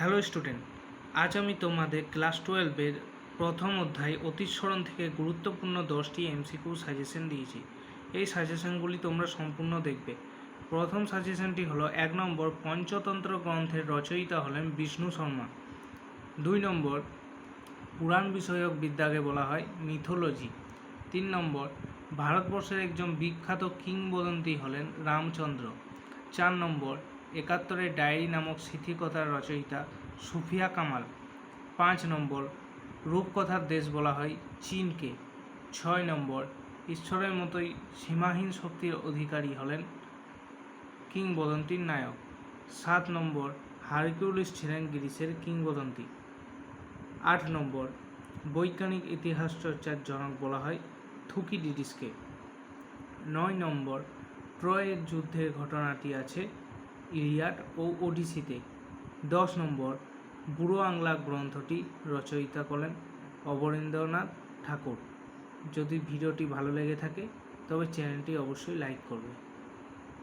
Hello student, আজ আমি তোমাদের ক্লাস 12-এর প্রথম অধ্যায় অতীত স্মরণ থেকে গুরুত্বপূর্ণ 10টি এমসিকিউ সাজেশন দিয়েছি। এই সাজেশনগুলি তোমরা সম্পূর্ণ দেখবে। প্রথম সাজেশনটি হলো 1 নম্বর, পঞ্চতন্ত্র গ্রন্থের রচয়িতা হলেন বিষ্ণু শর্মা। 2 নম্বর, পুরাণ বিষয়ক বিদ্যাকে বলা হয় মিথোলজি। 3 নম্বর, ভারতবর্ষের একজন বিখ্যাত কিংবদন্তি হলেন রামচন্দ্র। 4 নম্বর, 71-এর ডায়েরি নামক স্মৃতিকথার রচয়িতা সুফিয়া কামাল। 5 নম্বর, রূপকথার দেশ বলা হয় চীনকে। 6 নম্বর, ঈশ্বরের মতোই সীমাহীন শক্তির অধিকারী হলেন কিংবদন্তির নায়ক। 7 নম্বর, হারকিউলিস ছিলেন গ্রিসের কিংবদন্তি। 8 নম্বর, বৈজ্ঞানিক ইতিহাস চর্চার জনক বলা হয় থুকিডিডিসকে। 9 নম্বর, ট্রয়ের যুদ্ধের ঘটনাটি আছে ইলিয়াড ও ওডিসিতে। 10 নম্বর, বুড়ো আংলা গ্রন্থটি রচয়িতা করলেন অবনীন্দ্রনাথ ঠাকুর। যদি ভিডিওটি ভালো লেগে থাকে তবে চ্যানেলটি অবশ্যই লাইক করবে।